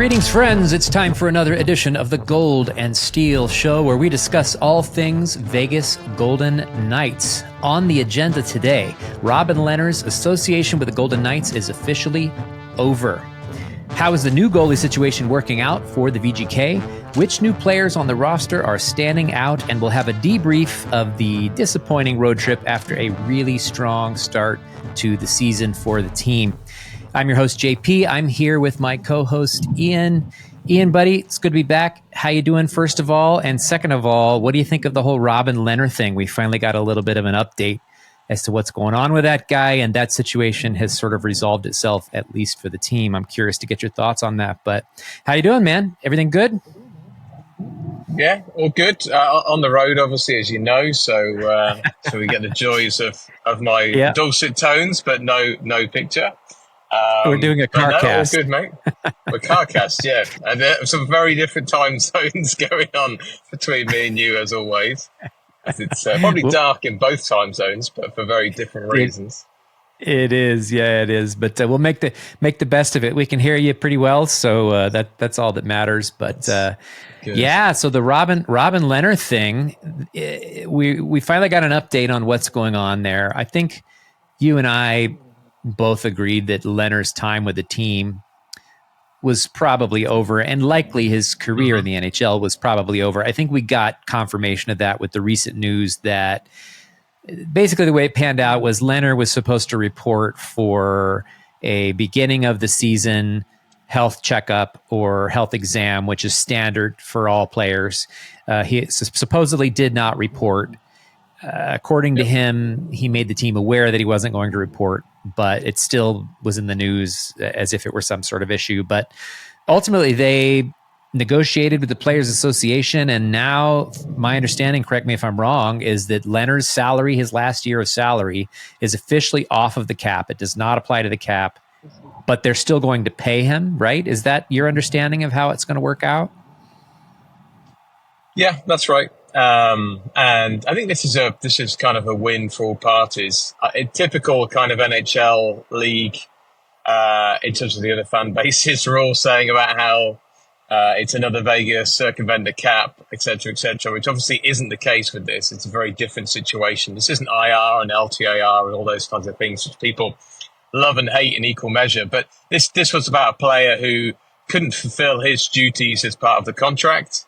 Greetings, friends. It's time for another edition of the Gold and Steel Show, where we discuss all things Vegas Golden Knights. On the agenda today, Robin Lehner's association with the Golden Knights is officially over. How is the new goalie situation working out for the VGK? Which new players on the roster are standing out? And we'll have a debrief of the disappointing road trip after a really strong start to the season for the team. I'm your host, JP. I'm here with my co-host, Ian. Ian, buddy, it's good to be back. How you doing, first of all? And second of all, what do you think of the whole Robin Lehner thing? We finally got a little bit of an update as to what's going on with that guy, and that situation has sort of resolved itself, at least for the team. I'm curious to get your thoughts on that. But how you doing, man? Everything good? Yeah, all good. On the road, obviously, as you know, so we get the joys of my dulcet tones, but no picture. We're doing a car cast. All good, mate. We're car cast, yeah. And there are some very different time zones going on between me and you, as always. As it's probably dark in both time zones, but for very different reasons. It is, yeah, it is. But we'll make the best of it. We can hear you pretty well, so that's all that matters. But yeah, so the Robin Lehner thing, we finally got an update on what's going on there. I think you and I both agreed that Lehner's time with the team was probably over, and likely his career in the NHL was probably over. I think we got confirmation of that with the recent news that basically the way it panned out was Lehner was supposed to report for a beginning of the season health checkup or health exam, which is standard for all players. He supposedly did not report. According to him, he made the team aware that he wasn't going to report, but it still was in the news as if it were some sort of issue. But ultimately, they negotiated with the Players Association, and now my understanding, correct me if I'm wrong, is that Lehner's salary, his last year of salary, is officially off of the cap. It does not apply to the cap, but they're still going to pay him, right? Is that your understanding of how it's going to work out? Yeah, that's right. And I think this is kind of a win for all parties. A typical kind of NHL league, in terms of the other fan bases, are all saying about how it's another Vegas circumvent the cap, et cetera, which obviously isn't the case with this. It's a very different situation. This isn't IR and LTIR and all those kinds of things which people love and hate in equal measure. But this was about a player who couldn't fulfill his duties as part of the contract.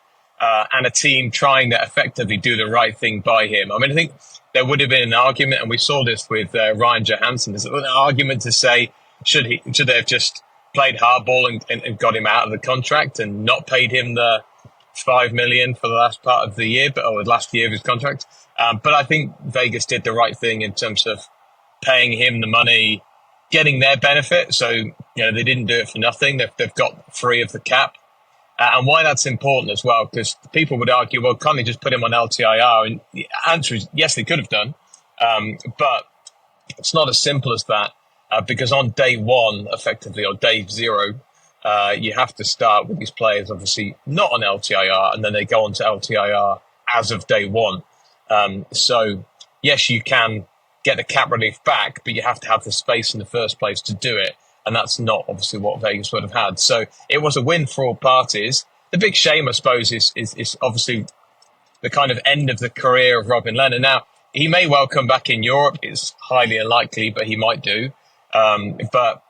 And a team trying to effectively do the right thing by him. I mean, I think there would have been an argument, and we saw this with Ryan Johansson. There's an argument to say, should they have just played hardball and got him out of the contract and not paid him the $5 million for the last part of the year, or the last year of his contract? But I think Vegas did the right thing in terms of paying him the money, getting their benefit. So they didn't do it for nothing. They've got free of the cap. And why that's important as well, because people would argue, well, can't they just put him on LTIR? And the answer is yes, they could have done. But it's not as simple as that, because on day one, effectively, or day zero, you have to start with these players, obviously, not on LTIR, and then they go on to LTIR as of day one. So, yes, you can get the cap relief back, but you have to have the space in the first place to do it. And that's not obviously what Vegas would have had. So it was a win for all parties. The big shame, I suppose, is obviously the kind of end of the career of Robin Lehner. Now, he may well come back in Europe. It's highly unlikely, but he might do. But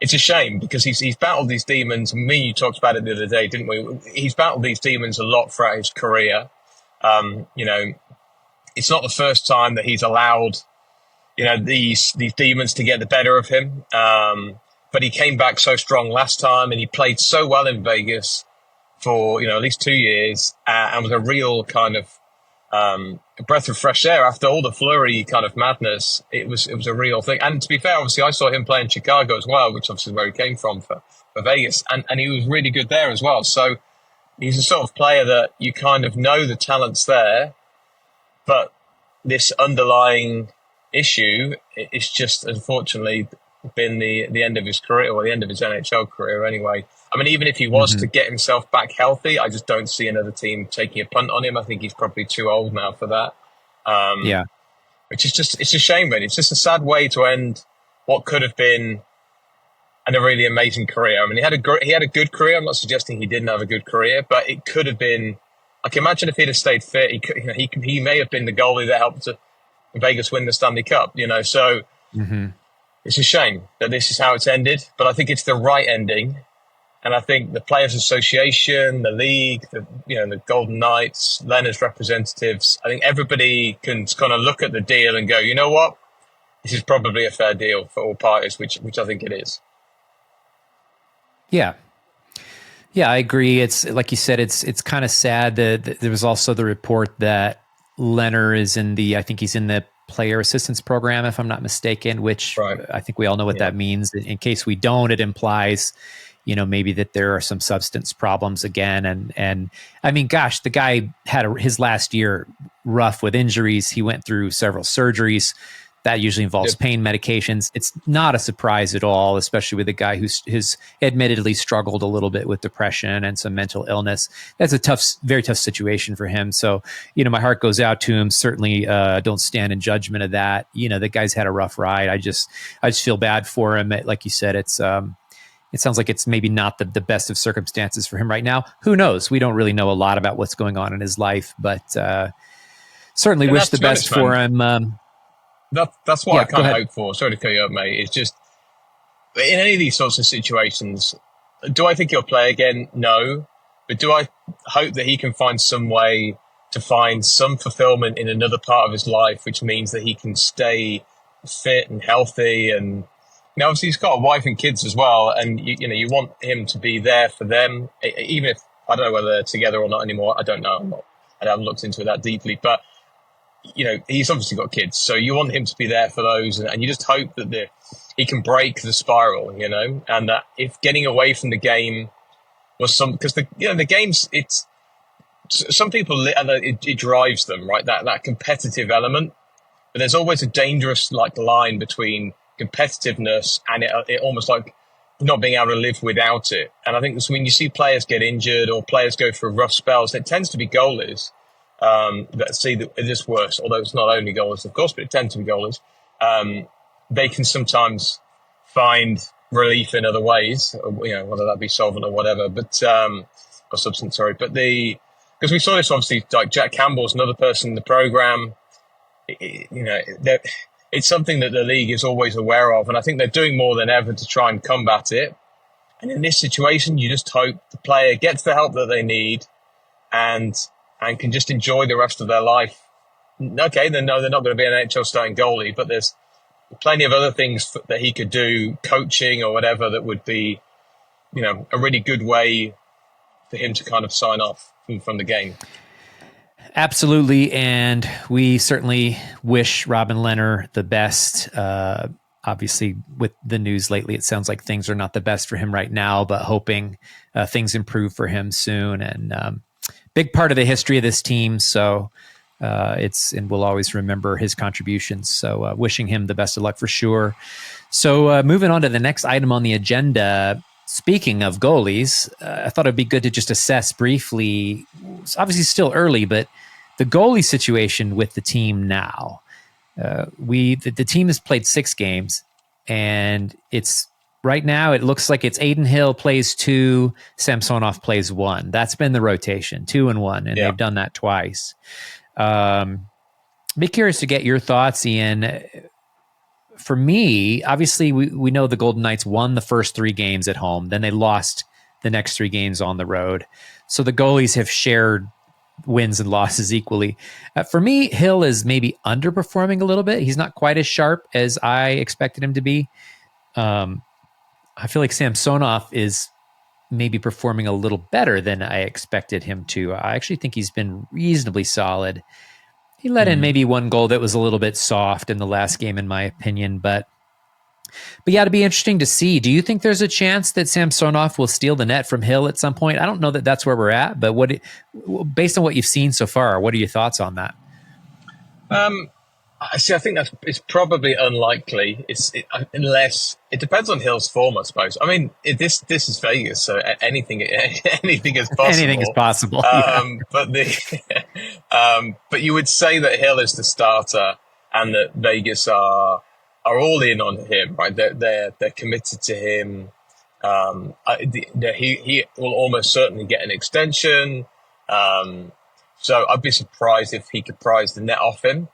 it's a shame because he's battled these demons. Me and you talked about it the other day, didn't we? He's battled these demons a lot throughout his career. It's not the first time that he's allowed, these demons to get the better of him. But he came back so strong last time, and he played so well in Vegas for at least 2 years, and was a real kind of a breath of fresh air after all the Fleury kind of madness. It was a real thing. And to be fair, obviously, I saw him play in Chicago as well, which obviously is where he came from for Vegas, and he was really good there as well. So he's a sort of player that you kind of know the talent's there, but this underlying issue is just unfortunately been the end of his career, or the end of his NHL career anyway. I mean, even if he was to get himself back healthy, I just don't see another team taking a punt on him. I think he's probably too old now for that. Which is it's a shame, really. It's just a sad way to end what could have been and a really amazing career. I mean, he had a good career. I'm not suggesting he didn't have a good career, but it could have been. Like, imagine if he'd have stayed fit. He may have been the goalie that helped Vegas win the Stanley Cup. So it's a shame that this is how it's ended. But I think it's the right ending, and I think the Players Association, the league, the Golden Knights, Lehner's representatives. I think everybody can kind of look at the deal and go, you know what, this is probably a fair deal for all parties, which I think it is. Yeah. Yeah, I agree. It's like you said, it's kind of sad that there was also the report that Lehner is I think he's in the player assistance program, if I'm not mistaken, which right. I think we all know what that means. In case we don't, it implies, maybe that there are some substance problems again. And I mean, gosh, the guy had his last year rough with injuries. He went through several surgeries. That usually involves pain medications. It's not a surprise at all, especially with a guy who's admittedly struggled a little bit with depression and some mental illness. That's a very tough situation for him. So, my heart goes out to him. Certainly don't stand in judgment of that. The guy's had a rough ride. I just feel bad for him. Like you said, it sounds like it's maybe not the best of circumstances for him right now. Who knows? We don't really know a lot about what's going on in his life, but certainly wish the best for him. That's what I kind of hope for. Sorry to cut you up, mate. It's just, in any of these sorts of situations, do I think he'll play again? No. But do I hope that he can find some way to find some fulfillment in another part of his life, which means that he can stay fit and healthy? And obviously he's got a wife and kids as well. And, you want him to be there for them, even if, I don't know whether they're together or not anymore. I don't know. I haven't looked into it that deeply. But he's obviously got kids, so you want him to be there for those, and you just hope that he can break the spiral, and that if getting away from the game was because the game's, it's, some people, it drives them, right? That competitive element, but there's always a dangerous line between competitiveness and it almost like not being able to live without it. And I think that's when you see players get injured or players go through rough spells, it tends to be goalies that see that it is worse, although it's not only goalies, of course, but it tends to be goalies. They can sometimes find relief in other ways, whether that be solvent or whatever, or substance, sorry. But because we saw this, obviously, like Jack Campbell's another person in the program, it's something that the league is always aware of. And I think they're doing more than ever to try and combat it. And in this situation, you just hope the player gets the help that they need and can just enjoy the rest of their life. Okay, they're not going to be an NHL starting goalie, but there's plenty of other things that he could do, coaching or whatever, that would be, a really good way for him to kind of sign off from the game. Absolutely, and we certainly wish Robin Lehner the best. Obviously, with the news lately, it sounds like things are not the best for him right now, but hoping things improve for him soon. And big part of the history of this team, so and we'll always remember his contributions. So wishing him the best of luck for sure. So moving on to the next item on the agenda. Speaking of goalies, I thought it'd be good to just assess briefly. It's obviously still early, but the goalie situation with the team now. The team has played 6 games, and it's right now it looks like it's Adin Hill plays 2, Samsonov plays 1. That's been the rotation, 2 and 1, and they've done that twice. Be curious to get your thoughts, Ian. For me, obviously, we know the Golden Knights won the first 3 games at home. Then they lost the next 3 games on the road. So the goalies have shared wins and losses equally. For me, Hill is maybe underperforming a little bit. He's not quite as sharp as I expected him to be. I feel like Samsonov is maybe performing a little better than I expected him to. I actually think he's been reasonably solid. He let in maybe 1 goal that was a little bit soft in the last game, in my opinion. But yeah, it'd be interesting to see. Do you think there's a chance that Samsonov will steal the net from Hill at some point? I don't know that that's where we're at, but based on what you've seen so far, what are your thoughts on that? I think it's probably unlikely. Unless it depends on Hill's form, I suppose. I mean, this is Vegas, so anything is possible. Anything is possible. But you would say that Hill is the starter, and that Vegas are all in on him, right? They're committed to him. He will almost certainly get an extension. So I'd be surprised if he could prize the net off him.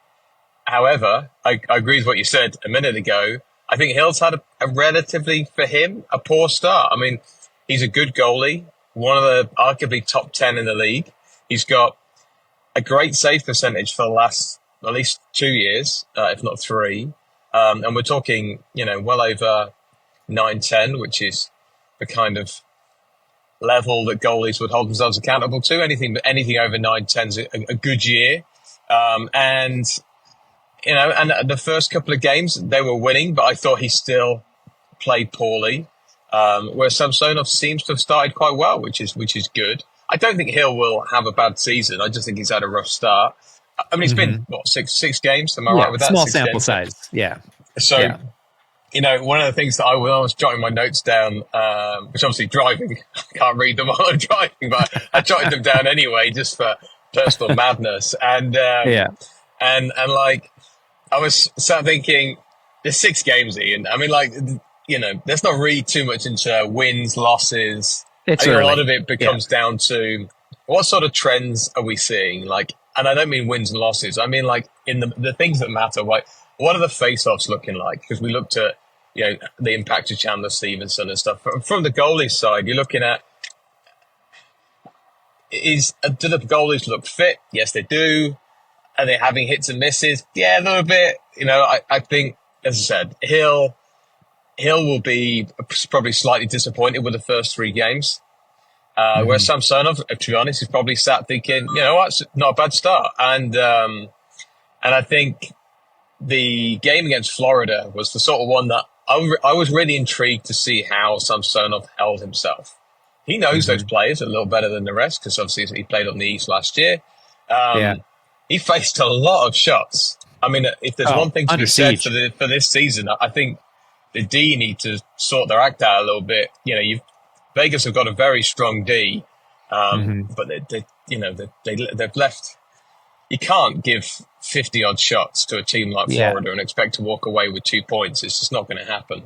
However, I agree with what you said a minute ago. I think Hill's had a relatively, for him, a poor start. I mean, he's a good goalie, one of the arguably top 10 in the league. He's got a great save percentage for the last at least 2 years, if not 3. And we're talking, well over 9-10, which is the kind of level that goalies would hold themselves accountable to. Anything over 9-10 is a good year. And the first couple of games they were winning, but I thought he still played poorly. Where Samsonov seems to have started quite well, which is good. I don't think Hill will have a bad season. I just think he's had a rough start. I mean, it's been six games. Am I right with that? Small Six sample games. size. Yeah. So, one of the things that I was jotting my notes down, which obviously driving, I can't read them while I'm driving, but I jotted them down anyway, just for personal madness. And and like I was sat thinking, there's 6 games, Ian. I mean, let's not read too much into wins, losses. I think a lot of it becomes down to what sort of trends are we seeing? And I don't mean wins and losses. I mean, in the things that matter. What are the face-offs looking like? Because we looked at, the impact of Chandler Stevenson and stuff. From the goalie side, you're looking at, do the goalies look fit? Yes, they do. Are they having hits and misses? Yeah, a little bit. I think, as I said, Hill will be probably slightly disappointed with the first 3 games. Whereas Samsonov, to be honest, is probably sat thinking, it's not a bad start. And I think the game against Florida was the sort of one that I was really intrigued to see how Samsonov held himself. He knows those players a little better than the rest because obviously he played on the East last year. He faced a lot of shots. I mean, if there's one thing to be said for this season, I think the D need to sort their act out a little bit. Vegas have got a very strong D, but they've left. You can't give 50 odd shots to a team like Florida and expect to walk away with 2 points. It's just not going to happen.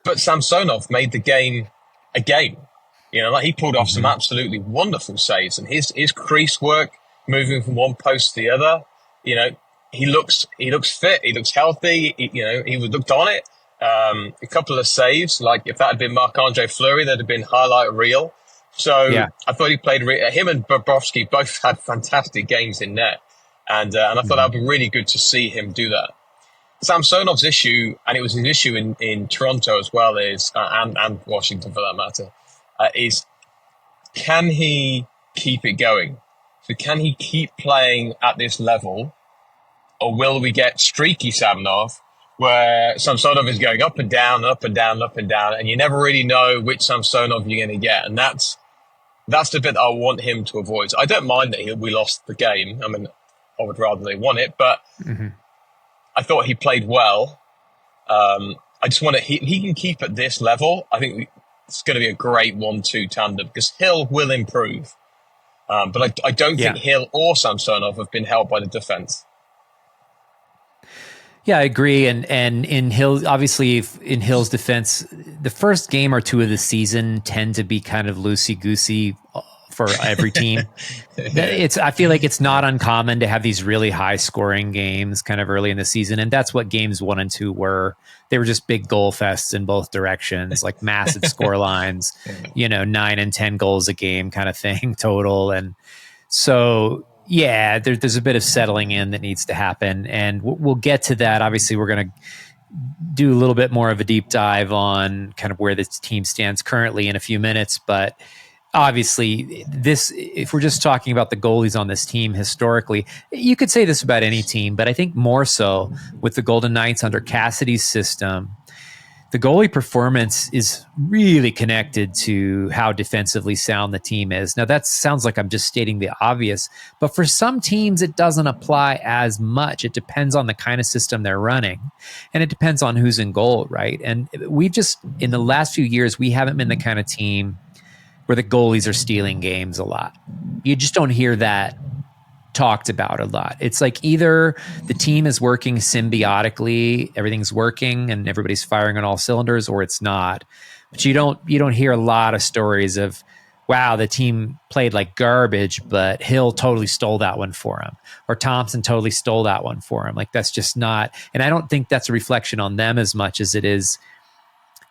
But Samsonov made the game a game. He pulled off some absolutely wonderful saves, and his crease work, moving from one post to the other. He looks fit. He looks healthy. He looked on it. A couple of saves, like if that had been Marc-Andre Fleury, that'd have been highlight reel. So I thought he played. Him and Bobrovsky both had fantastic games in net, and I thought that'd be really good to see him do that. Samsonov's issue, and it was his issue in Toronto as well, is and Washington for that matter, is can he keep it going? So can he keep playing at this level, or will we get streaky Samsonov, where Samsonov is going up and down, up and down, up and down, and you never really know which Samsonov you're going to get. And that's the bit I want him to avoid. So I don't mind that we lost the game. I mean, I would rather they won it, but I thought he played well. I just want to, he can keep at this level. I think it's going to be a great 1-2 tandem because Hill will improve. But I don't think Hill or Samsonov have been helped by the defense. Yeah, I agree. And in Hill, obviously, in Hill's defense, the first game or 2 of the season tend to be kind of loosey-goosey for every team. I feel like it's not uncommon to have these really high-scoring games kind of early in the season, and that's what games 1 and 2 were. They were just big goal fests in both directions, like massive score lines, 9 and 10 goals a game kind of thing total. And so, yeah, there's a bit of settling in that needs to happen, and we'll get to that. Obviously, we're going to do a little bit more of a deep dive on kind of where this team stands currently in a few minutes, but obviously if we're just talking about the goalies on this team historically, you could say this about any team, but I think more so with the Golden Knights under Cassidy's system, the goalie performance is really connected to how defensively sound the team is. Now, that sounds like I'm just stating the obvious, but for some teams, it doesn't apply as much. It depends on the kind of system they're running, and it depends on who's in goal, right? And we've just, in the last few years, we haven't been the kind of team where the goalies are stealing games a lot. You just don't hear that talked about a lot. It's like either the team is working symbiotically, everything's working and everybody's firing on all cylinders, or it's not. but you don't hear a lot of stories of, wow, the team played like garbage, but Hill totally stole that one for him, or Thompson totally stole that one for him. Like, that's just not, and I don't think that's a reflection on them as much as it is.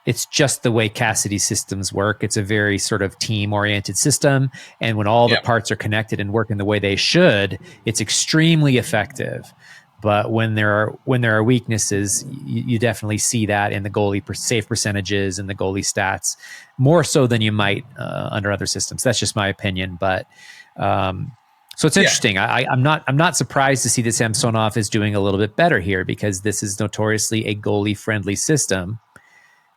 It's just the way Cassidy's systems work. It's a very sort of team-oriented system, and when all the parts are connected and working the way they should, it's extremely effective. But when there are weaknesses, you definitely see that in the goalie save percentages and the goalie stats, more so than you might under other systems. That's just my opinion. But so it's interesting. I'm not surprised to see that Samsonov is doing a little bit better here, because this is notoriously a goalie-friendly system.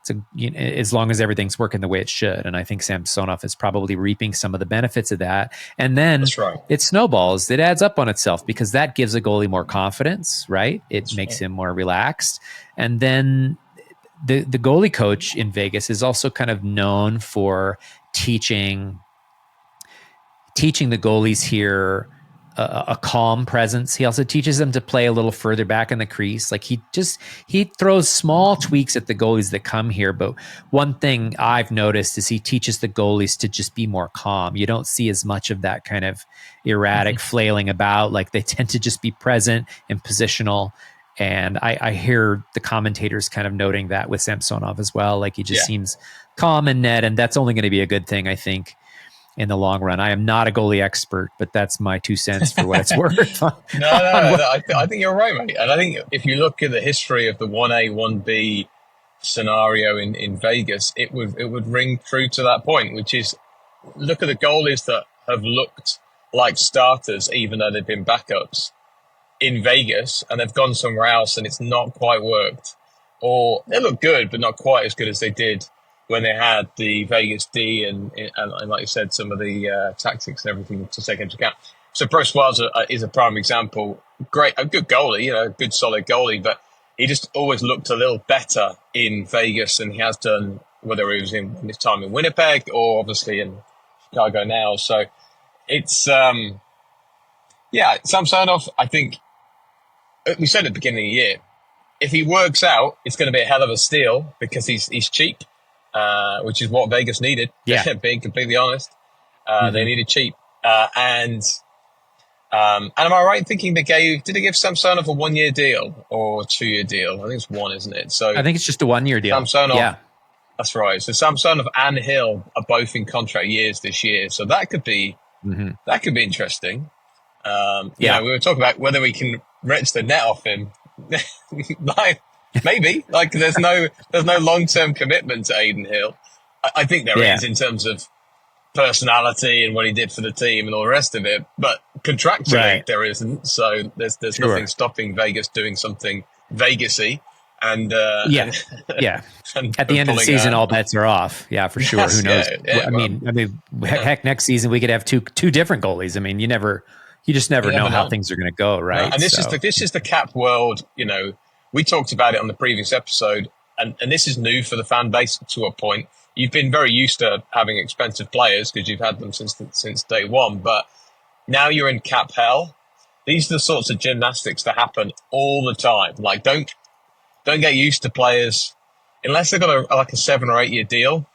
So, as long as everything's working the way it should. And I think Samsonov is probably reaping some of the benefits of that. And then it snowballs. It adds up on itself, because that gives a goalie more confidence, right? It makes him more relaxed. And then the goalie coach in Vegas is also kind of known for teaching the goalies here a calm presence. He also teaches them to play a little further back in the crease. Like, he throws small tweaks at the goalies that come here. But one thing I've noticed is he teaches the goalies to just be more calm. You don't see as much of that kind of erratic flailing about. Like, they tend to just be present and positional. And I hear the commentators kind of noting that with Samsonov as well. Like, he just seems calm and net, and that's only going to be a good thing, I think, in the long run. I am not a goalie expert, but that's my 2 cents for what it's worth. I think you're right, mate. And I think if you look at the history of the 1A, 1B scenario in Vegas, it would ring true to that point, which is, look at the goalies that have looked like starters, even though they've been backups in Vegas, and they've gone somewhere else and it's not quite worked. Or they look good, but not quite as good as they did when they had the Vegas D and like you said, some of the tactics and everything to take into account. So Brossois is a prime example. A good goalie, a good solid goalie, but he just always looked a little better in Vegas than he has done, whether it was in his time in Winnipeg or obviously in Chicago now. So it's, Samsonov, I think, we said at the beginning of the year, if he works out, it's going to be a hell of a steal, because he's cheap. Which is what Vegas needed. Being completely honest, they needed cheap. And am I right in thinking did they give Samsonov a 1-year deal or a 2-year deal? I think it's one, isn't it? So I think it's just a 1-year deal. Samsonov, that's right. So Samsonov and Hill are both in contract years this year, so that could be interesting. We were talking about whether we can wrench the net off him. Maybe, like, there's no long-term commitment to Aiden Hill. I think there is, in terms of personality and what he did for the team and all the rest of it, but contractually there isn't. So there's nothing stopping Vegas doing something Vegas-y. And and at the end of the season, all bets are off. Yeah, for sure. Who knows? I mean, heck, next season we could have two different goalies. I mean, you just never know how things are going to go, right? And this is the cap world. We talked about it on the previous episode, and this is new for the fan base to a point. You've been very used to having expensive players because you've had them since day one, but now you're in cap hell. These are the sorts of gymnastics that happen all the time. Like, don't get used to players unless they've got a 7 or 8 year deal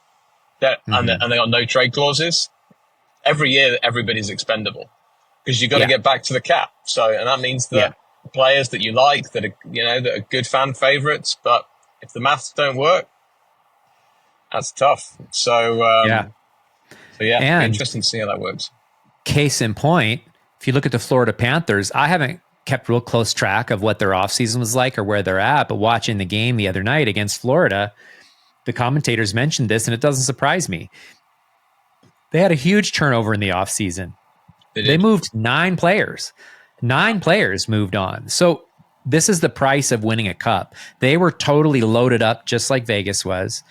and they got no trade clauses. Every year, everybody's expendable because you've got to get back to the cap. So, and that means that players that you like, that are good fan favorites, but if the maths don't work, that's tough. So and interesting to see how that works. Case in point, if you look at the Florida Panthers, I haven't kept real close track of what their offseason was like or where they're at, but watching the game the other night against Florida, the commentators mentioned this, and it doesn't surprise me. They had a huge turnover in the offseason. They moved 9 players. 9 players moved on. So this is the price of winning a cup. They were totally loaded up, just like Vegas was.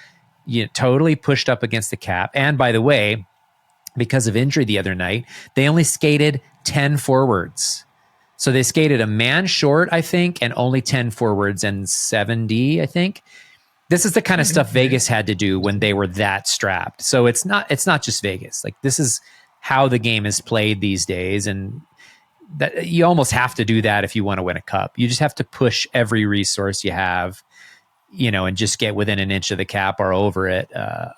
Totally pushed up against the cap. And by the way, because of injury the other night, they only skated 10 forwards. So they skated a man short, I think, and only 10 forwards and 70, I think. This is the kind of stuff Vegas had to do when they were that strapped. So it's not just Vegas. Like, this is how the game is played these days, and that you almost have to do that if you want to win a cup. You just have to push every resource you have and just get within an inch of the cap or over it,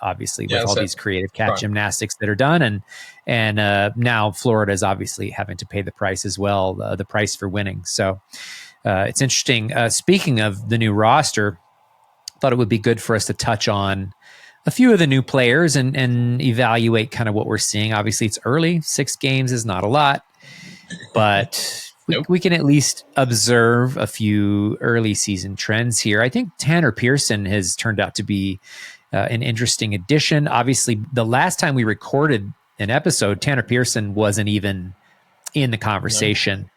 obviously, with all these creative cat gymnastics that are done. And now Florida is obviously having to pay the price as well, the price for winning. So it's interesting. Speaking of the new roster, I thought it would be good for us to touch on a few of the new players and evaluate kind of what we're seeing. Obviously, it's early. 6 games is not a lot, but we can at least observe a few early season trends here. I think Tanner Pearson has turned out to be an interesting addition. Obviously, the last time we recorded an episode, Tanner Pearson wasn't even in the conversation.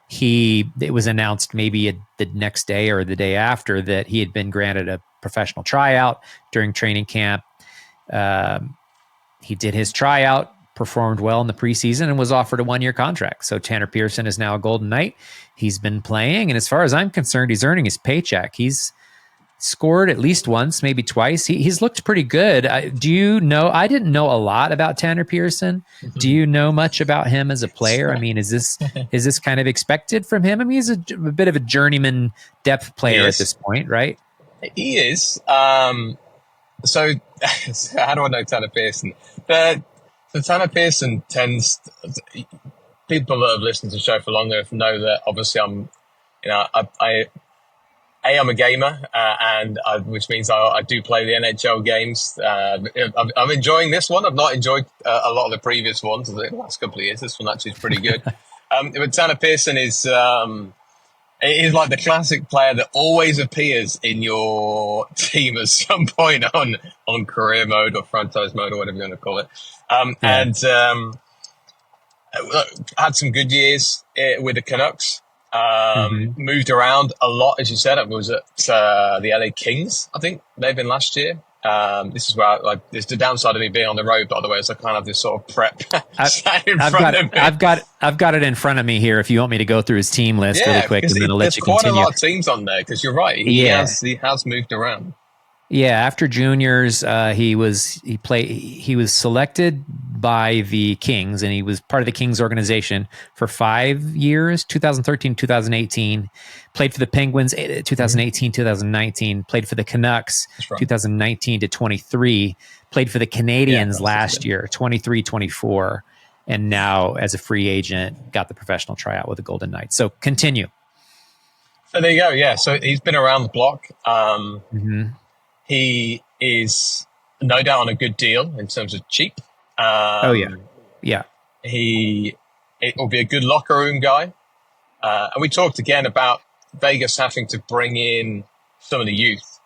It was announced maybe the next day or the day after that he had been granted a professional tryout during training camp. He did his tryout, performed well in the preseason, and was offered a 1-year contract. So Tanner Pearson is now a Golden Knight. He's been playing, and as far as I'm concerned, he's earning his paycheck. He's scored at least once, maybe twice. He's looked pretty good. Do you know? I didn't know a lot about Tanner Pearson. Mm-hmm. Do you know much about him as a player? I mean, is this kind of expected from him? I mean, he's a bit of a journeyman depth player at this point, right? He is. So how do I know Tanner Pearson? So Tanner Pearson people that have listened to the show for longer know that obviously I'm a gamer, which means I do play the NHL games. I'm enjoying this one. I've not enjoyed a lot of the previous ones the last couple of years. This one actually is pretty good. But Tanner Pearson is like the classic player that always appears in your team at some point on career mode or franchise mode or whatever you want to call it. And had some good years with the Canucks. Moved around a lot, as you said. I was at the LA Kings, I think they've been last year. This is where there's the downside of me being on the road, by the way, so I kind of have this sort of prep. I've got it in front of me here. If you want me to go through his team list really quick, and then I'll let you continue. There's quite a lot of teams on there because you're right. He has moved around. Yeah, after juniors, he was selected by the Kings, and he was part of the Kings organization for 5 years, 2013, 2018. Played for the Penguins 2018, 2019. Played for the Canucks 2019 to 23. Played for the Canadiens last year, 23, 24. And now, as a free agent, got the professional tryout with the Golden Knights. So continue. So there you go. Yeah, so he's been around the block. He is no doubt on a good deal in terms of cheap. Yeah. It will be a good locker room guy. And we talked again about Vegas having to bring in some of the youth.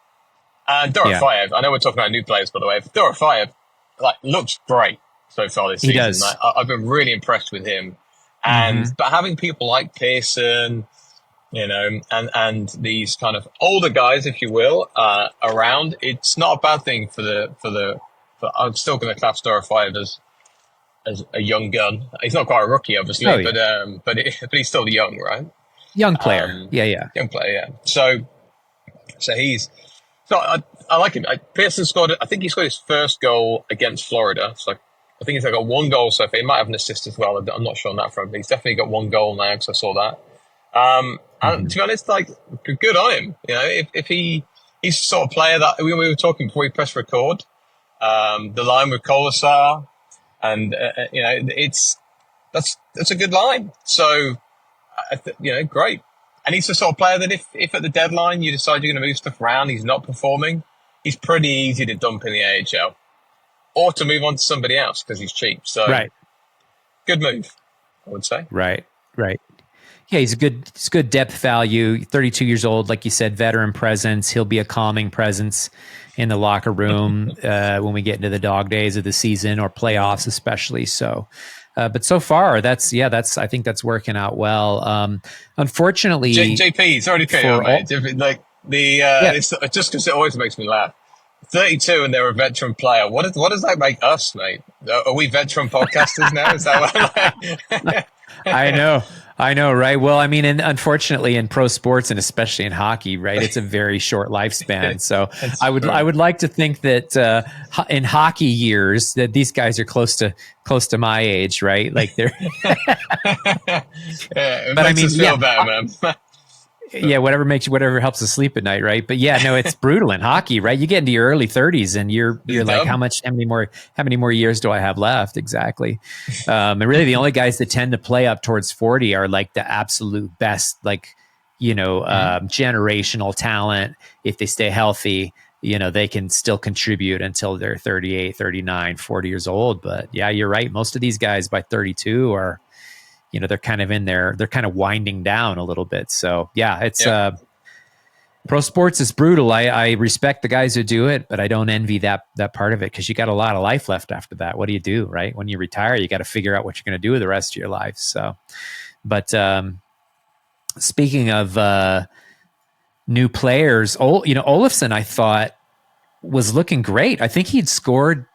And Dorofeyev, I know we're talking about new players, by the way. Dorofeyev, looks gret so far this season. He does. I've been really impressed with him. And but having people like Pearson, and these kind of older guys, if you will, around, it's not a bad thing for I'm still going to class Dorofeyev as a young gun. He's not quite a rookie, obviously, but he's still young, right? Young player, young player, yeah. So I like him. Pearson scored. I think he scored his first goal against Florida. So I think he's got 1 goal so far. He might have an assist as well. I'm not sure on that front, but he's definitely got 1 goal now because I saw that. And to be honest, good on him. If he's the sort of player that we were talking before we pressed record. The line with Colasar, and that's a good line. So great. And he's the sort of player that if at the deadline you decide you're going to move stuff around, he's not performing, he's pretty easy to dump in the AHL or to move on to somebody else because he's cheap. So good move, I would say. Right. Yeah, he's good depth value. 32 years old, like you said, veteran presence. He'll be a calming presence in the locker room when we get into the dog days of the season or playoffs, especially. So, but so far, I think that's working out well. Unfortunately, JP, sorry to cut you off, mate. It's just because it always makes me laugh. 32 and they're a veteran player. What does that make us, mate? Are we veteran podcasters now? Is that what I know, right? Well, I mean, and unfortunately in pro sports and especially in hockey, right, it's a very short lifespan. So I would like to think that in hockey years that these guys are close to my age, right? Like they're. But I mean, feel better, man. Yeah, whatever helps us sleep at night, right? But yeah, no, it's brutal in hockey, right? You get into your early 30s and you're like, how many more years do I have left? Exactly. And really the only guys that tend to play up towards 40 are like the absolute best, like, generational talent. If they stay healthy, they can still contribute until they're 38, 39, 40 years old. But yeah, you're right. Most of these guys by 32 are, they're kind of in there, they're kind of winding down a little bit. So yeah, it's pro sports is brutal. I respect the guys who do it, but I don't envy that part of it, because you got a lot of life left after that. What do you do, right? When you retire, you got to figure out what you're going to do with the rest of your life. So, but speaking of new players, Olofsson, I thought was looking great. I think he'd scored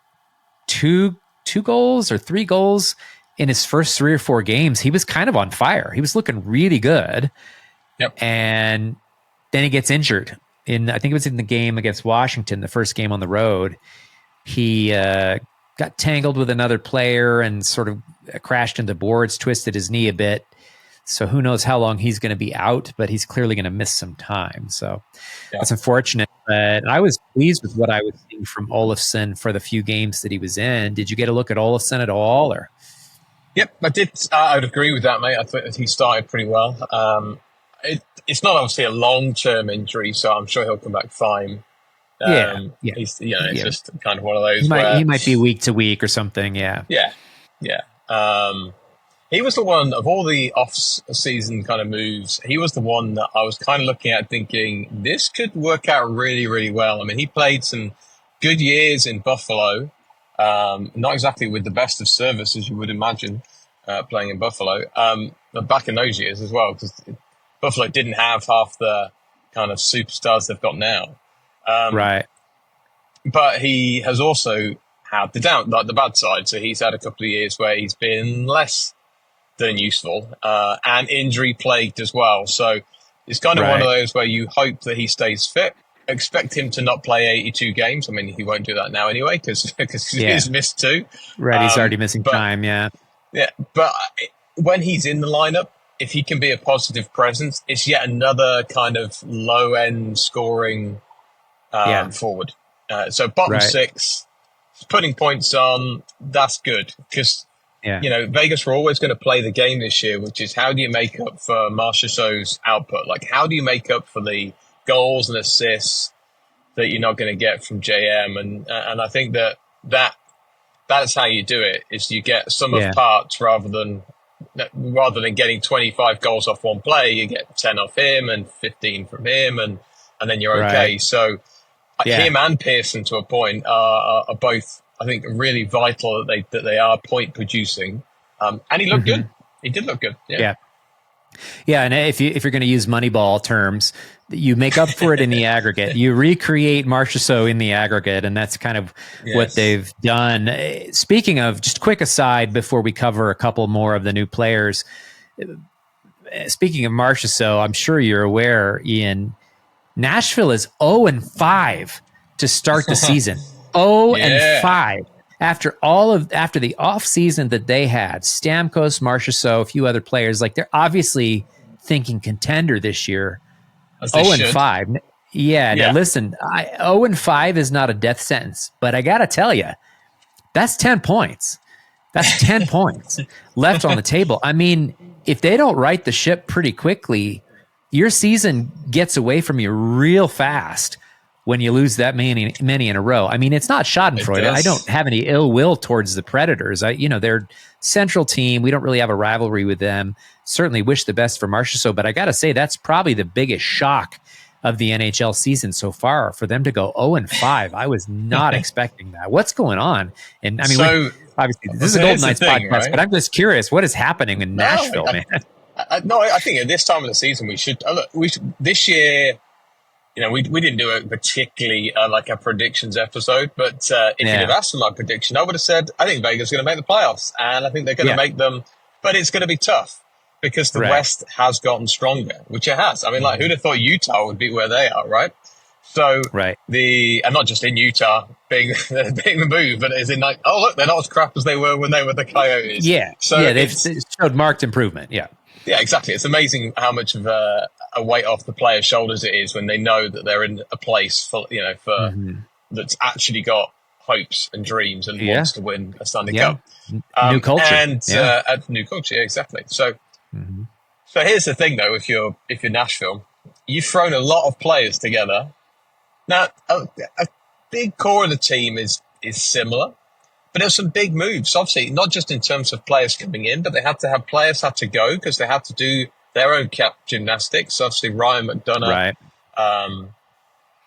two goals or 3 goals in his first 3 or 4 games. He was kind of on fire. He was looking really good. Yep. And then he gets injured I think it was in the game against Washington, the first game on the road. He got tangled with another player and sort of crashed into boards, twisted his knee a bit. So who knows how long he's going to be out, but he's clearly going to miss some time. So that's unfortunate. But I was pleased with what I was seeing from Olofsson for the few games that he was in. Did you get a look at Olofsson at all? Or? Yep, I did. I would agree with that, mate. I thought he started pretty well. It's not obviously a long-term injury, so I'm sure he'll come back fine. It's just kind of one of those. He might be week to week or something. Yeah. He was the one of all the off-season kind of moves. He was the one that I was kind of looking at, thinking this could work out really, really well. I mean, he played some good years in Buffalo. Not exactly with the best of service, as you would imagine, playing in Buffalo. But back in those years as well, because Buffalo didn't have half the kind of superstars they've got now. Right. But he has also had the bad side. So he's had a couple of years where he's been less than useful and injury plagued as well. So it's kind of one of those where you hope that he stays fit. Expect him to not play 82 games. I mean, he won't do that now anyway because he's missed 2. Right, he's already missing time, yeah. Yeah, but when he's in the lineup, if he can be a positive presence, it's yet another kind of low-end scoring forward. So bottom 6, putting points on, that's good because, Vegas were always going to play the game this year, which is how do you make up for Marchessault's output? Like, how do you make up for the goals and assists that you're not going to get from JM? And I think that's how you do it, is you get sum of parts rather than getting 25 goals off one play, you get 10 off him and 15 from him, and then you're okay. Right. So him and Pearson, to a point, are both, I think, really vital that they are point producing. And he looked good. He did look good. Yeah. Yeah, and if you're going to use Moneyball terms, you make up for it in the aggregate. You recreate Marchessault in the aggregate, and that's kind of what they've done. Speaking of, just quick aside before we cover a couple more of the new players. Speaking of Marchessault, I'm sure you're aware, Ian, Nashville is 0-5 to start the season. 0-5. After the off season that they had, Stamkos, Marchessault, a few other players, like they're obviously thinking contender this year. 0-5. Yeah. Now listen, 0-5 is not a death sentence, but I got to tell you, that's 10 points. That's 10 points left on the table. I mean, if they don't right the ship pretty quickly, your season gets away from you real fast when you lose that many in a row. I mean, it's not schadenfreude. I don't have any ill will towards the Predators. They're central team. We don't really have a rivalry with them. Certainly wish the best for Marchessault, but I got to say that's probably the biggest shock of the NHL season so far, for them to go 0-5. I was not expecting that. What's going on? And I mean, obviously this is a Golden Knights podcast, right? But I'm just curious, what is happening in Nashville, man? I think at this time of the season we should this year. We didn't do a particularly like a predictions episode, but if you'd have asked for my prediction, I would have said I think Vegas is going to make the playoffs, and I think they're going to make them, but it's going to be tough because the West has gotten stronger, which it has. I mean, like, who'd have thought Utah would be where they are, right? So and not just in Utah being the move, but as in like, oh look, they're not as crap as they were when they were the Coyotes. Yeah, so they've showed marked improvement. Yeah. Yeah, exactly. It's amazing how much of a weight off the players' shoulders it is when they know that they're in a place for that's actually got hopes and dreams and wants to win a Stanley Cup. New culture. And new culture, yeah, exactly. So so here's the thing though, if you're Nashville, you've thrown a lot of players together. Now a big core of the team is similar, but there's some big moves, obviously, not just in terms of players coming in, but players had to go because they had to do their own cap gymnastics. Obviously, Ryan McDonough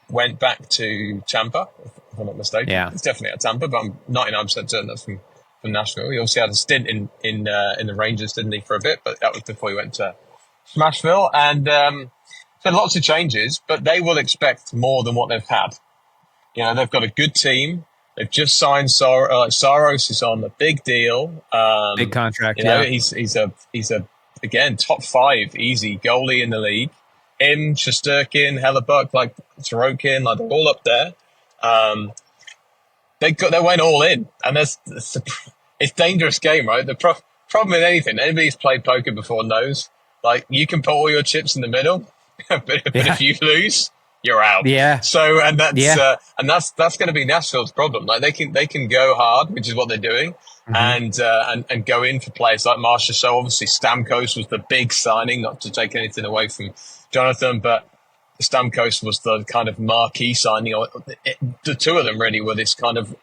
went back to Tampa, if I'm not mistaken. Yeah. It's definitely at Tampa, but I'm 99% certain that's from Nashville. He also had a stint in the Rangers, didn't he, for a bit, but that was before he went to Smashville. And so lots of changes, but they will expect more than what they've had. You know, they've got a good team. They've just signed Saros is on a big deal. Big contract. You know, he's a again top 5 easy goalie in the league. Him, Shesterkin, Hellebuck, like Sorokin, like they're all up there. They went all in, and it's a dangerous game, right? The problem with anything, anybody who's played poker before knows, like you can put all your chips in the middle, but if you lose, you're out. Yeah. So that's going to be Nashville's problem. Like they can go hard, which is what they're doing, and go in for players like Marcia. So obviously Stamkos was the big signing, not to take anything away from Jonathan, but Stamkos was the kind of marquee signing. The two of them really were this kind of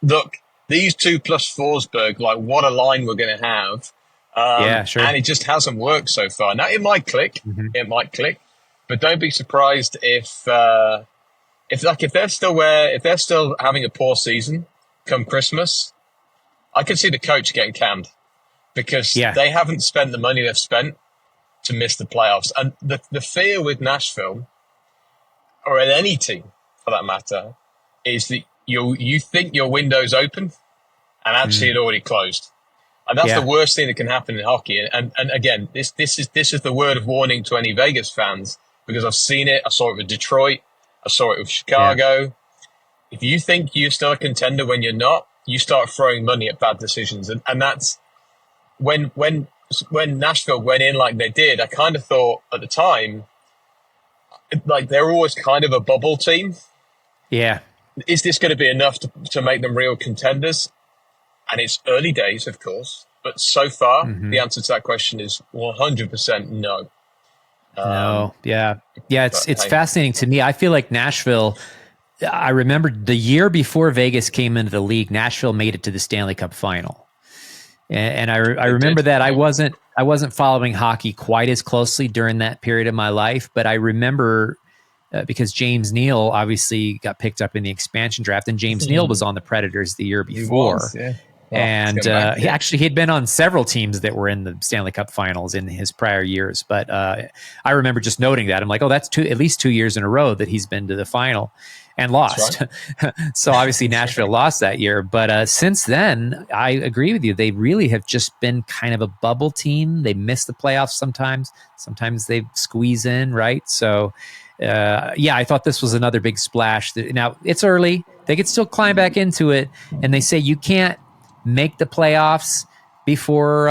look. These two plus Forsberg, like what a line we're going to have. Sure. And it just hasn't worked so far. Now it might click. It might click. But don't be surprised if they're still having a poor season come Christmas. I could see the coach getting canned because they haven't spent the money they've spent to miss the playoffs. And the fear with Nashville, or at any team for that matter, is that you think your window's open and actually it already closed. And that's the worst thing that can happen in hockey. And again, this is the word of warning to any Vegas fans. Because I've seen it. I saw it with Detroit. I saw it with Chicago. Yeah. If you think you're still a contender when you're not, you start throwing money at bad decisions. And that's when Nashville went in like they did, I kind of thought at the time, like they're always kind of a bubble team. Yeah. Is this going to be enough to make them real contenders? And it's early days, of course. But so far, the answer to that question is 100% no. It's fascinating to me. I feel like Nashville, I remember the year before Vegas came into the league, Nashville made it to the Stanley Cup final. And I remember that I wasn't following hockey quite as closely during that period of my life, but I remember because James Neal obviously got picked up in the expansion draft, and James Neal was on the Predators the year before. He was, yeah. And he'd been on several teams that were in the Stanley Cup finals in his prior years. But I remember just noting that. I'm like, oh, that's at least 2 years in a row that he's been to the final and lost. Right. So obviously Nashville lost that year. But since then, I agree with you. They really have just been kind of a bubble team. They miss the playoffs sometimes. Sometimes they squeeze in, right? So, I thought this was another big splash. Now, it's early. They could still climb back into it. And they say you can't make the playoffs before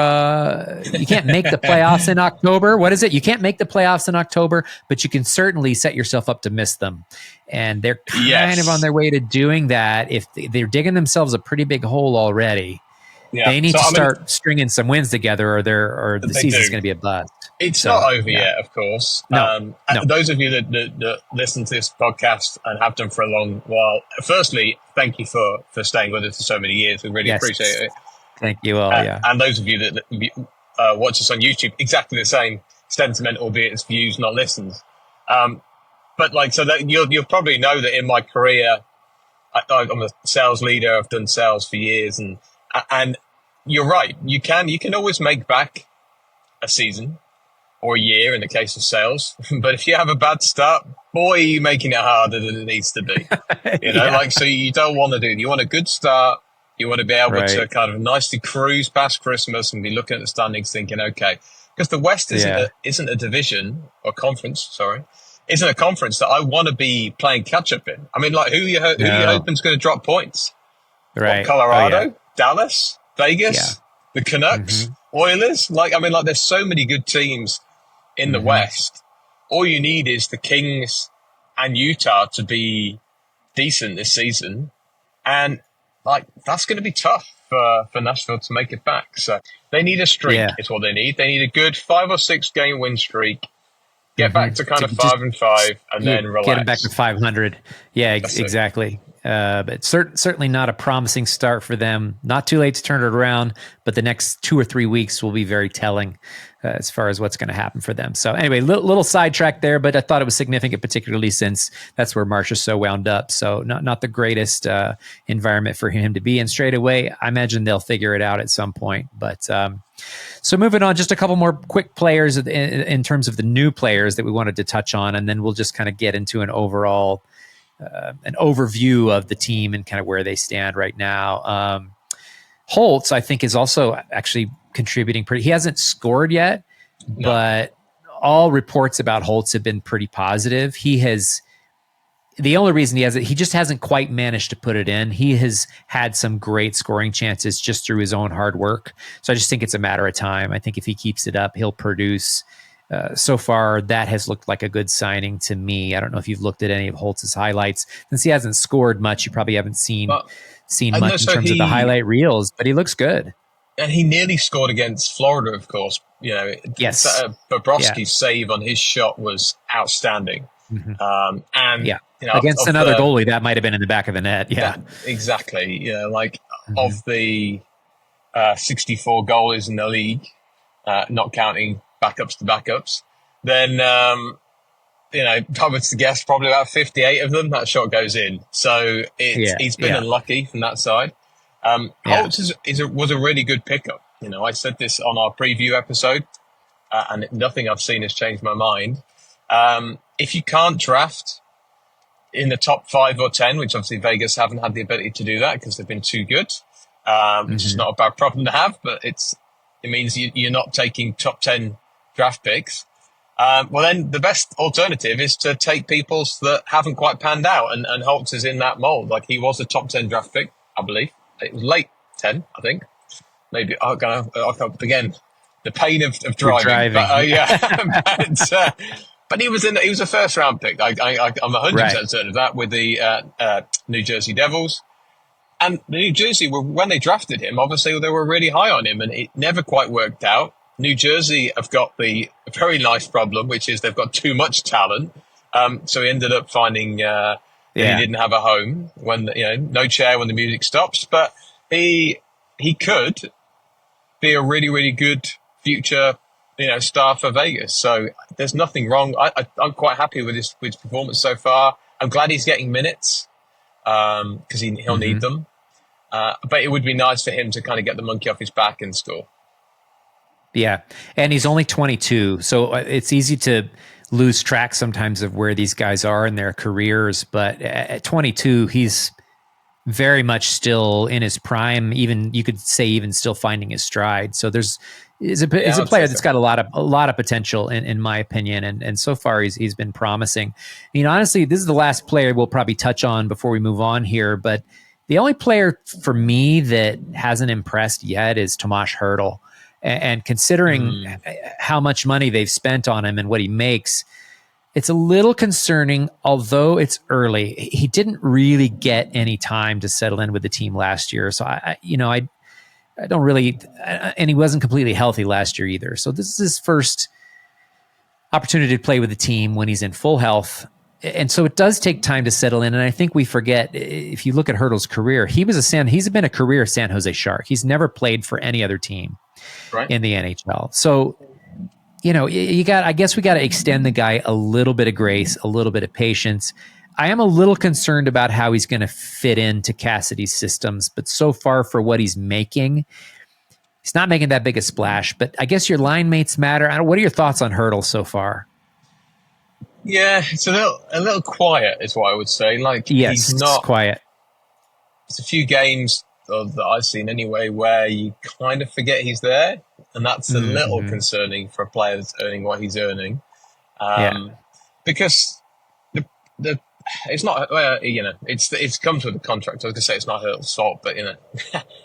you can't make the playoffs in October. What is it? You can't make the playoffs in October, but you can certainly set yourself up to miss them. And they're kind of on their way to doing that. If they're digging themselves a pretty big hole already, they need to start stringing some wins together, or the season's going to be a bust. It's not over yet, of course. No. Those of you that listen to this podcast and have done for a long while, firstly, thank you for staying with us for so many years. We really appreciate it. Thank you all, And those of you that watch us on YouTube, exactly the same sentiment, albeit it's views, not listens. But that you'll probably know that in my career, I'm a sales leader. I've done sales for years, and you're right. You can always make back a season or a year in the case of sales. But if you have a bad start, boy, you're making it harder than it needs to be. So you don't want to do it. You want a good start. You want to be able to kind of nicely cruise past Christmas and be looking at the standings thinking, okay, because the West isn't a division or conference, isn't a conference that I want to be playing catch up in. I mean, like who you hoping is going to drop points? Right. What, Colorado, Dallas, Vegas, the Canucks, Oilers. There's so many good teams in the West, all you need is the Kings and Utah to be decent this season, and like that's going to be tough for Nashville to make it back. So they need a streak. Yeah. Is what they need. They need a good 5 or 6 game win streak. Get back to kind of 5-5, and then relax. Get them back to 500. Yeah, exactly. But certainly not a promising start for them. Not too late to turn it around, but the next 2 or 3 weeks will be very telling as far as what's going to happen for them. So anyway, little sidetrack there, but I thought it was significant, particularly since that's where Marsh is so wound up. So not the greatest environment for him to be in straight away. I imagine they'll figure it out at some point. But so moving on, just a couple more quick players in terms of the new players that we wanted to touch on, and then we'll just kind of get into an overall an overview of the team and kind of where they stand right now. Holtz, I think, is also actually contributing pretty. He hasn't scored yet, but all reports about Holtz have been pretty positive. The only reason he just hasn't quite managed to put it in. He has had some great scoring chances just through his own hard work. So I just think it's a matter of time. I think if he keeps it up, he'll produce. So far, that has looked like a good signing to me. I don't know if you've looked at any of Holtz's highlights. Since he hasn't scored much, you probably haven't seen much in terms of the highlight reels, but he looks good. And he nearly scored against Florida, of course. Yes. Bobrovsky's save on his shot was outstanding. Mm-hmm. Against another goalie, that might have been in the back of the net. Yeah, exactly. Of the 64 goalies in the league, not counting backups to backups, then I would guess probably about 58 of them that shot goes in. So he's been unlucky from that side. Holtz was a really good pickup. I said this on our preview episode, and nothing I've seen has changed my mind. If you can't draft in the top 5 or 10, which obviously Vegas haven't had the ability to do that because they've been too good, which is not a bad problem to have, but it means you're not taking top 10 draft picks. Well, then the best alternative is to take people that haven't quite panned out, and Holtz is in that mold. Like, he was a top 10 draft pick, I believe. It was late 10, I think. Maybe again, the pain of driving. But he was a first round pick. I'm 100% certain of that with the New Jersey Devils. And New Jersey, when they drafted him, obviously they were really high on him, and it never quite worked out. New Jersey have got the very nice problem, which is they've got too much talent. So he ended up finding that he didn't have a home when no chair when the music stops. But he could be a really, really good future star for Vegas. So there's nothing wrong. I'm quite happy with his performance so far. I'm glad he's getting minutes because he'll need them. But it would be nice for him to kind of get the monkey off his back and score. Yeah, and he's only 22, so it's easy to lose track sometimes of where these guys are in their careers. But at 22, he's very much still in his prime. Even you could say even still finding his stride. So he's a player that's got a lot of potential in my opinion, and so far he's been promising. Honestly, this is the last player we'll probably touch on before we move on here. But the only player for me that hasn't impressed yet is Tomas Hertl. And considering how much money they've spent on him and what he makes, it's a little concerning, although it's early. He didn't really get any time to settle in with the team last year. So I don't really, and he wasn't completely healthy last year either. So this is his first opportunity to play with the team when he's in full health. And so it does take time to settle in. And I think we forget, if you look at Hertl's career, he's been a career San Jose Shark. He's never played for any other team in the NHL. So, I guess we got to extend the guy a little bit of grace, a little bit of patience. I am a little concerned about how he's going to fit into Cassidy's systems, but so far for what he's making, he's not making that big a splash. But I guess your line mates matter. What are your thoughts on Hertl so far? Yeah, it's a little quiet, is what I would say. He's not quiet. It's a few games that I've seen anyway where you kind of forget he's there, and that's a little concerning for a player that's earning what he's earning. Because the it's not it's comes with the contract. I was going to say it's not Hertl's fault, but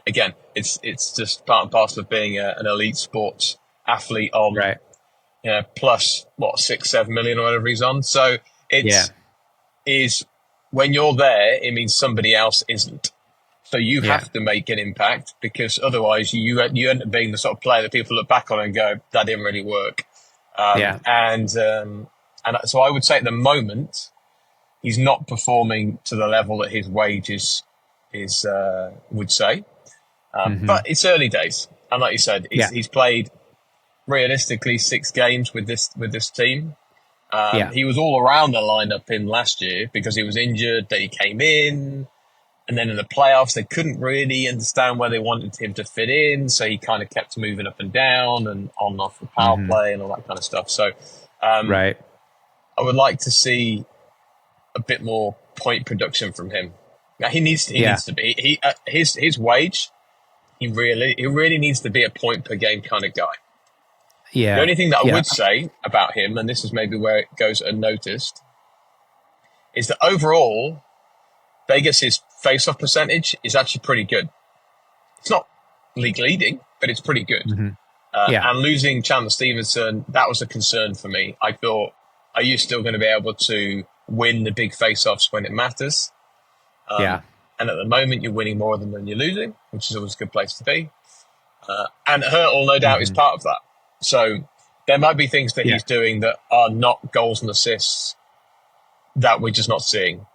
again, it's just part and parcel of being an elite sports athlete on plus what 6-7 million or whatever he's on. So Yeah. it's is when you're there, it means somebody else isn't. So you Yeah. have to make an impact, because otherwise you end up being the sort of player that people look back on and go, that didn't really work. Yeah. And so I would say at the moment he's not performing to the level that his wages is would say. But it's early days, and like you said, Yeah. he's played realistically 6 games with this team. Yeah. He was all around the lineup in last year because he was injured. Then he came in, and then in the playoffs they couldn't really understand where they wanted him to fit in, so he kind of kept moving up and down and on and off the power play and all that kind of stuff. So Right. I would like to see a bit more point production from him. Now, he needs to be his wage. He really needs to be a point per game kind of guy. The Yeah. only thing that I Yeah. would say about him, and this is maybe where it goes unnoticed, is that overall Vegas's face-off percentage is actually pretty good. It's not league leading, but it's pretty good. Yeah. And losing Chandler Stevenson, that was a concern for me. I thought, are you still going to be able to win the big face-offs when it matters? Yeah. And at the moment, you're winning more than when you're losing, which is always a good place to be. And Hurtle, no doubt, is part of that. So there might be things that he's doing that are not goals and assists that we're just not seeing.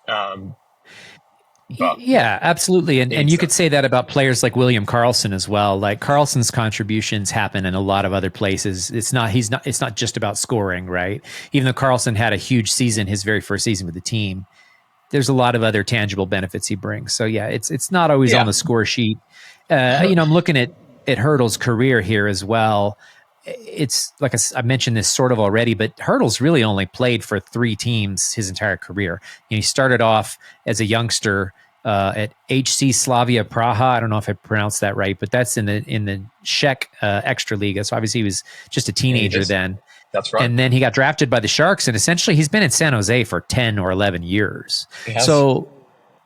But Yeah, absolutely. And you could say that about players like William Karlsson as well. Like Karlsson's contributions happen in a lot of other places. It's not just about scoring, right? Even though Karlsson had a huge season, his very first season with the team, there's a lot of other tangible benefits he brings. So yeah, it's not always on the score sheet. I'm looking at Hurtle's career here as well. It's like I mentioned this sort of already, but Hurtle's really only played for 3 teams his entire career. He started off as a youngster at HC Slavia Praha. I don't know if I pronounced that right, but that's in the Czech Extraliga. So obviously he was just a teenager then. That's right. And then he got drafted by the Sharks, and essentially he's been in San Jose for 10 or 11 years. So,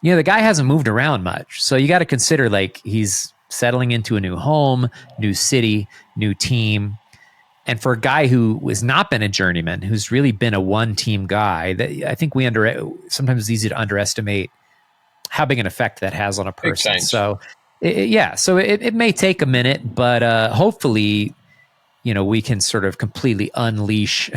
the guy hasn't moved around much. So you got to consider like he's settling into a new home, new city, new team. And for a guy who has not been a journeyman, who's really been a one-team guy, that I think sometimes it's easy to underestimate how big an effect that has on a person. So, it may take a minute, but hopefully, we can sort of completely unleash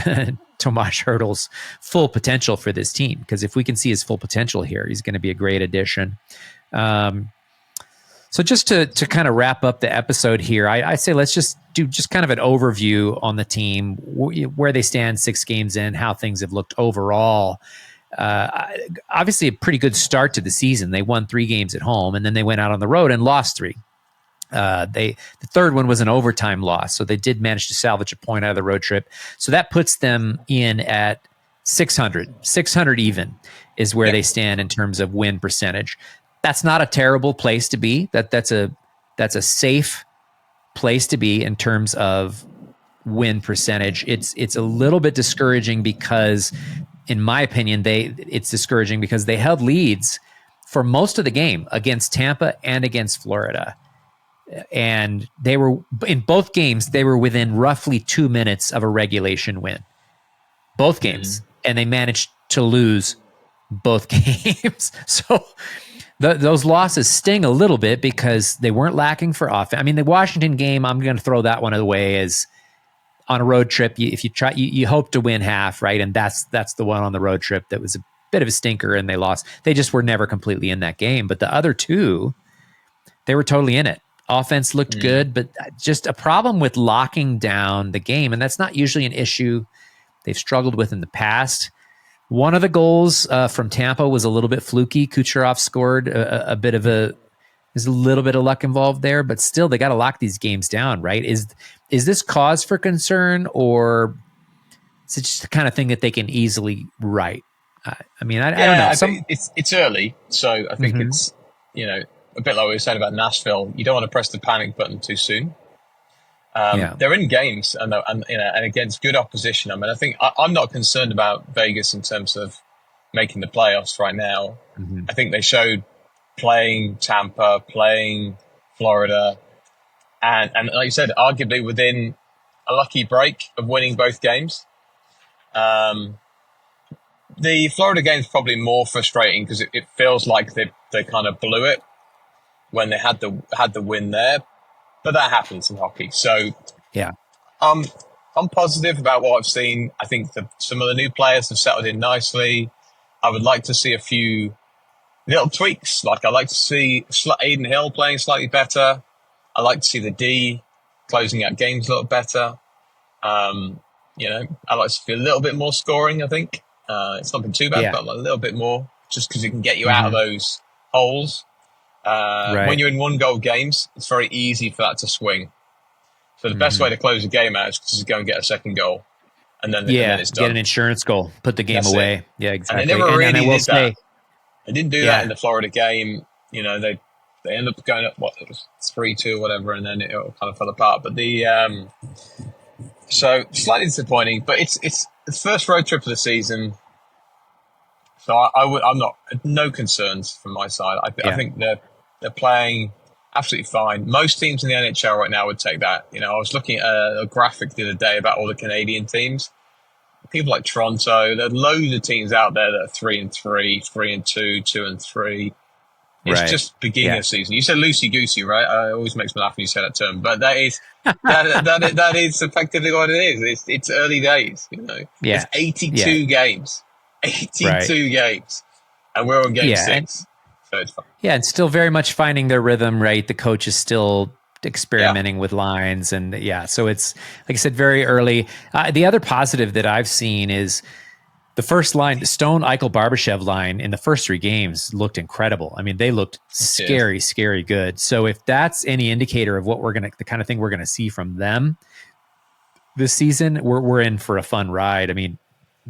Tomáš Hurtle's full potential for this team. Because if we can see his full potential here, he's going to be a great addition. So just to kind of wrap up the episode here, I say let's just do just kind of an overview on the team, where they stand 6 games in, how things have looked overall. Obviously, a pretty good start to the season. They won 3 games at home, and then they went out on the road and lost 3. The third one was an overtime loss, so they did manage to salvage a point out of the road trip. So that puts them in at 600 even is where they stand in terms of win percentage. That's not a terrible place to be. That's a safe place to be in terms of win percentage. It's a little bit discouraging because, in my opinion, it's discouraging because they held leads for most of the game against Tampa and against Florida. And they were in both games, they were within roughly 2 minutes of a regulation win. Both games. And they managed to lose both games. So those losses sting a little bit because they weren't lacking for offense. I mean, the Washington game, I'm going to throw that one away as on a road trip. If you try, you hope to win half, right? And that's the one on the road trip that was a bit of a stinker and they lost. They just were never completely in that game. But the other 2, they were totally in it. Offense looked good, but just a problem with locking down the game. And that's not usually an issue they've struggled with in the past. One of the goals from Tampa was a little bit fluky. Kucherov scored there's a little bit of luck involved there, but still they got to lock these games down, right? Is this cause for concern, or is it just the kind of thing that they can easily right? I don't know. I think it's early, so I think it's a bit like we were saying about Nashville. You don't want to press the panic button too soon. They're in games and against good opposition. I mean, I think I'm not concerned about Vegas in terms of making the playoffs right now. I think they showed playing Tampa, playing Florida, and like you said, arguably within a lucky break of winning both games. The Florida game is probably more frustrating because it feels like they kind of blew it when they had the win there, but that happens in hockey. So yeah, I'm positive about what I've seen. I think some of the new players have settled in nicely. I would like to see a few little tweaks. Like, I like to see Aiden Hill playing slightly better. I like to see the D closing out games a little better. I like to see a little bit more scoring, I think. It's not been too bad, but a little bit more, just because it can get you out of those holes. When you're in 1-goal games, it's very easy for that to swing. So the best way to close a game out is to go and get a second goal. And then it's done. Get an insurance goal, put the game away. It. Yeah, exactly. And they never really did that. They didn't do that in the Florida game. They ended up going up, it was 3-2 or whatever, and then it all kind of fell apart. But so slightly disappointing, but it's the first road trip of the season. So I'm not, no concerns from my side. I think they're playing absolutely fine. Most teams in the NHL right now would take that. I was looking at a graphic the other day about all the Canadian teams. People like Toronto, there are loads of teams out there that are 3-3, 3-2, 2-3. It's just beginning of season. You said loosey goosey, right? It always makes me laugh when you say that term, but that is that is effectively what it is. It's early days, It's 82 games, 82 games, and we're on game 6, so it's fun. Yeah, and still very much finding their rhythm. Right, the coach is still experimenting with lines, and so it's, like I said, very early. The other positive that I've seen is the first line, the Stone, Eichel, Barbashev line in the first 3 games looked incredible. I mean, they looked scary good. So if that's any indicator of what the kind of thing we're gonna see from them this season, we're in for a fun ride. I mean,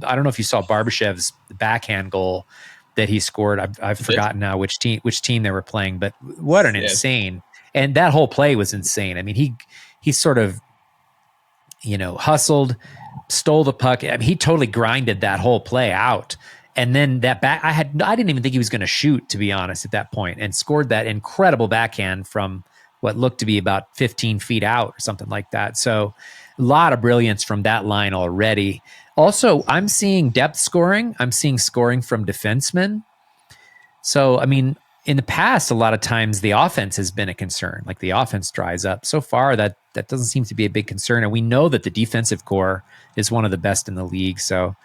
I don't know if you saw Barbashev's backhand goal that he scored. I've forgotten now which team they were playing, but what an insane. And that whole play was insane. I mean, he sort of, hustled, stole the puck. I mean, he totally grinded that whole play out. And then that back, I didn't even think he was going to shoot, to be honest, at that point, and scored that incredible backhand from what looked to be about 15 feet out or something like that. So a lot of brilliance from that line already. Also, I'm seeing depth scoring. I'm seeing scoring from defensemen. So, I mean, in the past, a lot of times the offense has been a concern. Like, the offense dries up. So far, that doesn't seem to be a big concern. And we know that the defensive core is one of the best in the league. So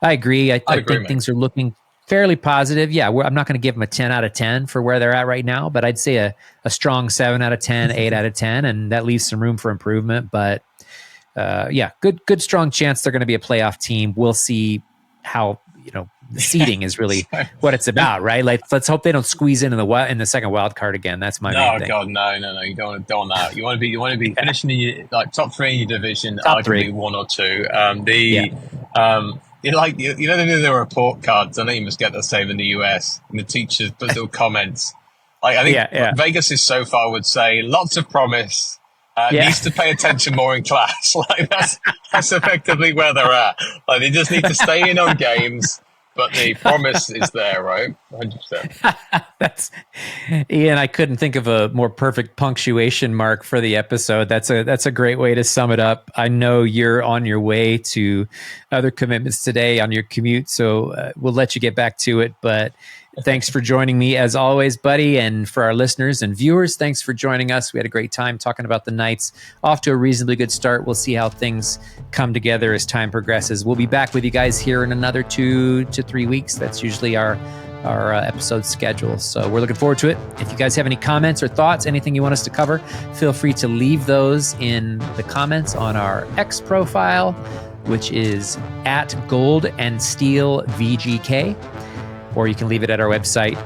I agree. I think things are looking fairly positive. Yeah, I'm not going to give them a 10 out of 10 for where they're at right now, but I'd say a strong 7 out of 10, 8 out of 10, and that leaves some room for improvement. But good strong chance they're going to be a playoff team. We'll see how, the seeding is really what it's about, right? Like, let's hope they don't squeeze in the second wild card again. That's my main thing. God, no. You don't want that. You want to be finishing in your, top 3 in your division, arguably 1 or 2. They do the report cards. I know you must get the same in the US. And the teachers put little comments. I think Vegas is so far would say lots of promise. Needs to pay attention more in class. Like, that's effectively where they're at. Like, they just need to stay in on games. But the promise is there, right? 100%. That's Ian. I couldn't think of a more perfect punctuation mark for the episode. That's a great way to sum it up. I know you're on your way to other commitments today on your commute, so we'll let you get back to it. But thanks for joining me as always, buddy. And for our listeners and viewers, thanks for joining us. We had a great time talking about the Knights. Off to a reasonably good start. We'll see how things come together as time progresses. We'll be back with you guys here in another 2 to 3 weeks. That's usually our episode schedule. So we're looking forward to it. If you guys have any comments or thoughts, anything you want us to cover, feel free to leave those in the comments on our X profile, which is at Gold and Steel VGK. Or you can leave it at our website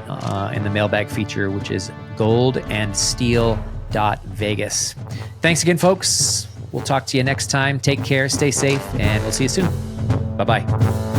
in the mailbag feature, which is goldandsteel.vegas. Thanks again, folks. We'll talk to you next time. Take care, stay safe, and we'll see you soon. Bye-bye.